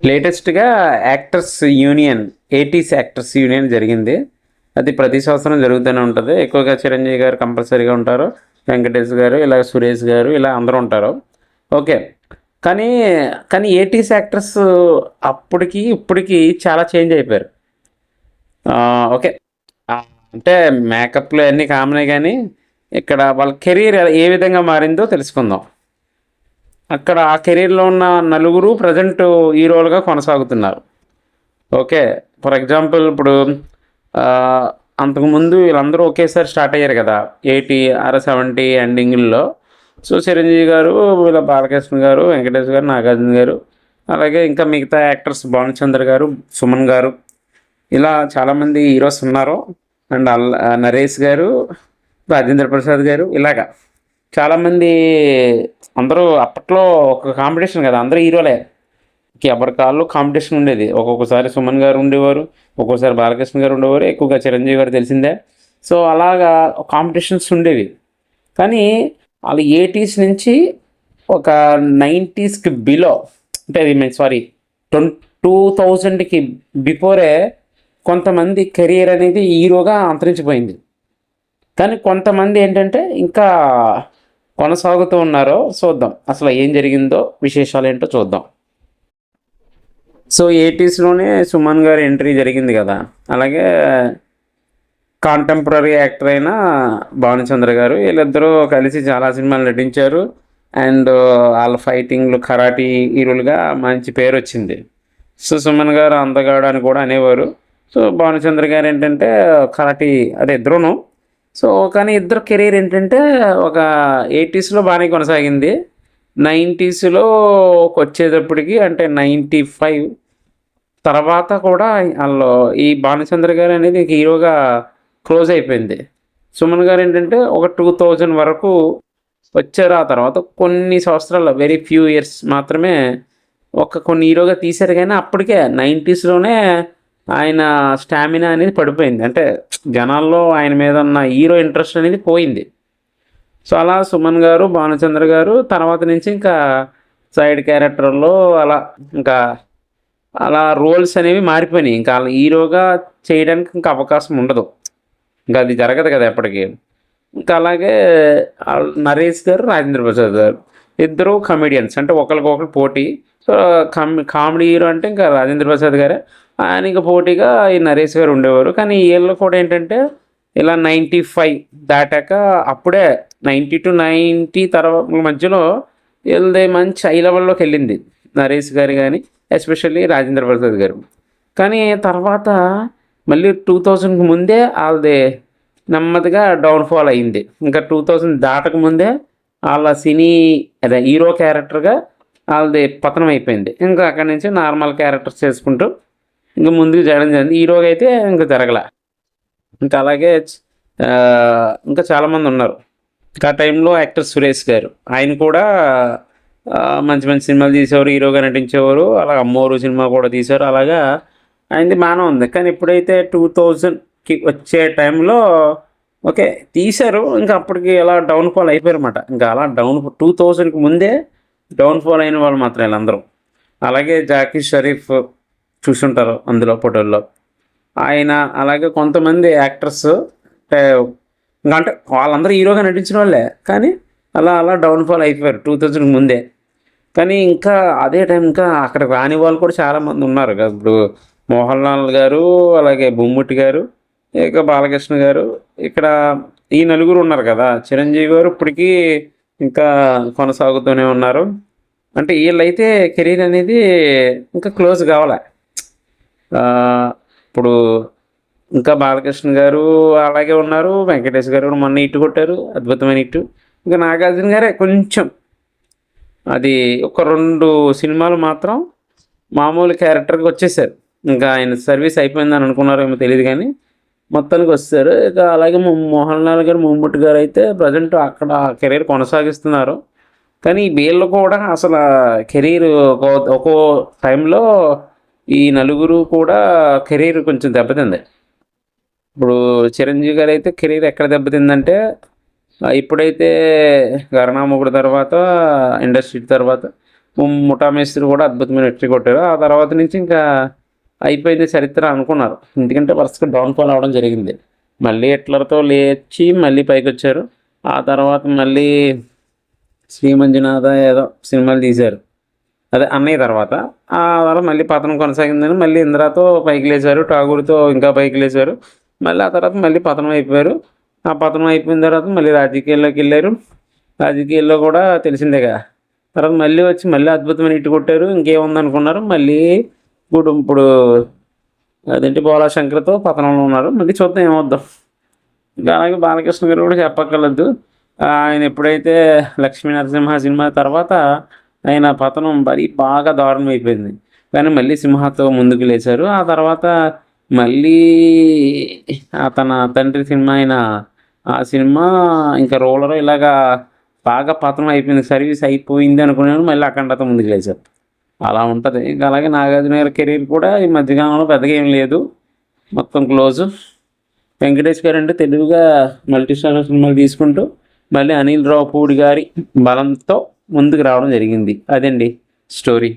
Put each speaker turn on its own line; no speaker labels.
లేటెస్ట్‌గా actors union, eighties actors union జరిగింది. అది ప్రతి సంవత్సరం జరుగుతూనే ఉంటది. ఎక్కువగా చిరంజీవి గారు కంపల్సరీగా ఉంటారు. వెంకటేష్ గారు, ఇలా సురేష్ గారు ఇలా అందరూ ఉంటారు. ఓకే. కానీ, కానీ 80స్ యాక్టర్స్ అప్పటికి, ఇప్పటికి చాలా చేంజ్ అయిపోయారు. ఓకే. అంటే మేకప్‌లు అన్నీ కామనే గానీ, ఇక్కడ వాళ్ళ కెరీర్ ఏ విధంగా మారిందో తెలుసుకుందాం. అక్కడ ఆ కెరీర్‌లో ఉన్న నలుగురు ప్రెజెంట్ హీరోలుగా కొనసాగుతున్నారు. ఓకే. ఫర్ ఎగ్జాంపుల్ ఇప్పుడు ఆహ్, అంతకుముందు వీళ్ళందరూ ఒకేసారి స్టార్ట్ అయ్యారు కదా! 80 70 ఎండింగుల్లో. సో, చిరంజీవి గారు, వీళ్ళ బాలకృష్ణ గారు, వెంకటేష్ గారు, నాగార్జున గారు, అలాగే ఇంకా మిగతా యాక్టర్స్ భానుచంద్ర గారు, సుమన్ గారు, ఇలా చాలామంది హీరోస్ ఉన్నారు. అండ్ నరేష్ గారు, రాజేంద్ర ప్రసాద్ గారు ఇలాగా చాలామంది అందరూ అప్పట్లో ఒక కాంపిటీషన్ కదా! అందరూ హీరోలే. ఎవరి కాళ్ళు కాంపిటీషన్ ఉండేది. ఒక్కొక్కసారి సుమన్ గారు ఉండేవారు. ఒక్కోసారి బాలకృష్ణ గారు ఉండేవారు. ఎక్కువగా చిరంజీవి గారు తెలిసిందే. సో, అలాగా కాంపిటీషన్స్ ఉండేవి. కానీ ఆళ్ళు 80స్ నుంచి ఒక 90స్‌కి బిలో అంటే ఐ మీన్ సారీ 2000కి బిఫోరే కొంతమంది కెరియర్ అనేది హీరోగా అంతరించిపోయింది. కానీ కొంతమంది ఏంటంటే ఇంకా కొనసాగుతూ ఉన్నారో చూద్దాం. అసలు ఏం జరిగిందో విశేషాలేంటో చూద్దాం. సో, 80స్‌లోనే సుమన్ గారి ఎంట్రీ జరిగింది గదా! అలాగే కాంటెంపరరీ యాక్టర్ అయిన భానుచంద్ర గారు వీళ్ళిద్దరూ కలిసి చాలా సినిమాలు నటించారు. అండ్ ఆళ్ళ ఫైటింగ్‌లు, కరాటీ హీరోలుగా మంచి పేరొచ్చింది. సో, సుమన్ గారు అందగాడు అని కూడా అనేవారు. సో, భానుచంద్ర గారేంటంటే కరాటీ అదే ఇద్దరూను. సో, కానీ ఇద్దరు కెరీర్ ఏంటంటే ఒక 80స్‌లో బానే కొనసాగింది. 90స్‌లోకొచ్చేటప్పటికి అంటే 95 తర్వాత కూడా ఆళ్ళు ఈ భానుచంద్ర గారనేది హీరోగా క్లోజ్ అయిపోయింది. సుమన్ గారేంటంటే ఒక 2000 వరకు వచ్చారు. ఆ తర్వాత కొన్ని సంవత్సరాలు వెరీ ఫ్యూ ఇయర్స్ మాత్రమే కొన్ని హీరోగా తీశారు గానీ అప్పటికే 90స్‌లోనే ఆయన స్టామినా అనేది పడిపోయింది. అంటే జనాల్లో ఆయన మీద ఉన్న హీరో ఇంట్రెస్ట్ అనేది పోయింది. సో, అలా సుమన్ గారు, భానుచంద్ర గారు తర్వాత నుంచి ఇంకా సైడ్ క్యారెక్టర్‌లో అలా ఇంకా అలా రోల్స్ అనేవి మారిపోయినాయి. ఇంకా ఆళ్ళు హీరోగా చేయడానికి ఇంకా అవకాశం ఉండదు. ఇంకా అది జరగదు కదా ఎప్పటికి. ఇంకా అలాగే నరేష్ గారు, రాజేంద్ర ప్రసాద్ గారు ఇద్దరు కమెడియన్స్. అంటే ఒకళ్ళకొకళ్ళు పోటీ. సో, కామెడీ హీరో అంటే ఇంకా రాజేంద్ర ప్రసాద్ గారే. ఆయనకి పోటీగా ఈ నరేష్ గారు ఉండేవారు. కానీ ఈళ్ళు కూడా ఏంటంటే ఇలా 95 దాటాక అప్పుడే 90-90 మధ్యలో ఈళ్ళది మంచి హై లెవెల్‌లోకెళ్ళింది. నరేష్ గారు గాని, ఎస్పెషల్లీ రాజేంద్ర ప్రసాద్ గారు. కానీ తర్వాత మళ్ళీ 2000కి ముందే ఆళ్ళది నెమ్మదిగా డౌన్‌ఫాల్ అయింది. ఇంకా 2000 దాటక ముందే ఆళ్ళ అదే హీరో క్యారెక్టర్‌గా ఆళ్ళది పతనం అయిపోయింది. ఇంకా అక్కడి నుంచి నార్మల్ క్యారెక్టర్స్ చేసుకుంటూ ఇంక ముందుకు జరగడం జరిగింది. హీరోగా అయితే ఇంక జరగల. ఇంకా అలాగే ఇంకా చాలామందున్నారు. ఇంకా ఆ టైంలో యాక్టర్ సురేష్ గారు. ఆయన కూడా మంచి మంచి సినిమాలు తీసేవారు. హీరోగా నటించేవారు. అలా 'అమ్మోరు' సినిమా కూడా తీశారు. అలాగా ఆయనది బానే ఉంది. కానీ ఎప్పుడైతే 2000కి వచ్చే టైంలో ఓకే. తీశారు. ఇంకా అప్పటికి అలా డౌన్‌ఫాల్ అయిపోయారన్నమాట. ఇంకా అలా 2000కి ముందే డౌన్‌ఫాల్ అయిన వాళ్ళు మాత్రం ఈళ్ళందరూ. అలాగే 'జాకీ షరీఫ్' చూసుంటారు అందులో ఫోటోల్లో. ఆయన అలాగే కొంతమంది యాక్టర్స్ అంటే ఇంకంటే వాళ్ళందరూ హీరోగా నటించిన వాళ్ళే. కానీ అలా అలా డౌన్‌ఫాల్ అయిపోయారు 2000కి ముందే. కానీ ఇంకా అదే టైం ఇంకా అక్కడికి రాని వాళ్ళు కూడా చాలామంది ఉన్నారు. ఇప్పుడు 'మోహన్ లాల్' గారు, అలాగే 'బొమ్ముట్టి' గారు, ఇక 'బాలకృష్ణ' గారు ఇక్కడ ఈ నలుగురు ఉన్నారు కదా! 'చిరంజీవి' గారు ఇప్పటికీ ఇంకా కొనసాగుతూనే ఉన్నారు. అంటే ఈళ్ళైతే కెరీర్ అనేది ఇంకా క్లోజ్ కావాల. ఇప్పుడు ఇంకా 'బాలకృష్ణ' గారు అలాగే ఉన్నారు. 'వెంకటేష్' గారు కూడా మొన్న హిట్ కొట్టారు. అద్భుతమైన హిట్. ఇంకా 'నాగార్జున' గారే కొంచెం అది ఒక 2 సినిమాలు మాత్రం మామూలు క్యారెక్టర్‌గా వచ్చేసారు. ఇంకా ఆయన సర్వీస్ అయిపోయిందని అనుకున్నారో ఏమో తెలీదు గానీ, మొత్తానికి వచ్చేసారు. ఇక అలాగే 'మోహన్ లాల్' గారు, 'మమ్ముట్టి' గారైతే ప్రెజెంట్ అక్కడ కెరీర్ కొనసాగిస్తున్నారు. కానీ వీళ్ళు కూడా అసల కెరీర్ ఒక్కో టైంలో ఈ నలుగురు కూడా కెరీర్ కొంచెం దెబ్బతింది. ఇప్పుడు 'చిరంజీవి' గారైతే కెరీర్ ఎక్కడ దెబ్బతిందంటే ఇప్పుడైతే 'ఘరానా మొగుడు' తర్వాత ఇండస్ట్రీ తర్వాత ముఠా మేస్త్రి కూడా అద్భుతమైన హిట్ కొట్టారు. ఆ తర్వాత నుంచి ఇంకా అయిపోయింది చరిత్ర అనుకున్నారు. ఎందుకంటే వరుసగా డౌన్ఫాల్ అవ్వడం జరిగింది. మళ్ళీ హిట్లర్తో లేచి మళ్ళీ పైకి వచ్చారు. ఆ తర్వాత మళ్ళీ శ్రీ మంజునాథ ఏదో సినిమాలు తీశారు, అదే అన్నయ్య తర్వాత. ఆ తర్వాత మళ్ళీ పతనం కొనసాగిందని మళ్ళీ ఇందిరాతో పైకి లేచారు, ఠాగూర్తో ఇంకా పైకి లేచారు. మళ్ళీ ఆ తర్వాత మళ్ళీ పతనం అయిపోయారు. ఆ పతనం అయిపోయిన తర్వాత మళ్ళీ రాజకీయాల్లోకి వెళ్ళారు. రాజకీయాల్లో కూడా తెలిసిందేగా. తర్వాత మళ్ళీ వచ్చి మళ్ళీ అద్భుతమైన హిట్ కొట్టారు. ఇంకేముంది అనుకున్నారు, మళ్ళీ ఇప్పుడు అదేంటి బోలా శంకర్తో పతనంలో ఉన్నారు. మళ్ళీ చూద్దాం ఏమవుద్దాం. ఇంకా అలాగే బాలకృష్ణ గారు కూడా చెప్పక్కర్లేదు. ఆయన ఎప్పుడైతే లక్ష్మీ నరసింహ సినిమా తర్వాత ఆయన పతనం మరీ బాగా దారుణం అయిపోయింది. కానీ మళ్ళీ సింహతో ముందుకు లేచారు. ఆ తర్వాత మళ్ళీ తన తండ్రి సినిమా అయిన ఆ సినిమా ఇంకా రోలర్ ఇలాగా బాగా పతనం అయిపోయింది, సర్వీస్ అయిపోయింది అనుకున్నాను. మళ్ళీ అఖండతో ముందుకు లేచారు. అలా ఉంటుంది. ఇంకా అలాగే నాగార్జున గారి కెరీర్ కూడా ఈ మధ్యకాలంలో పెద్దగా ఏం లేదు, మొత్తం క్లోజు. వెంకటేష్ గారు అంటే తెలుగుగా మల్టీ స్టారర్ సినిమాలు తీసుకుంటూ మళ్ళీ అనిల్ రావిపూడి గారి బలంతో ముందుకు రావడం జరిగింది. అదండి స్టోరీ.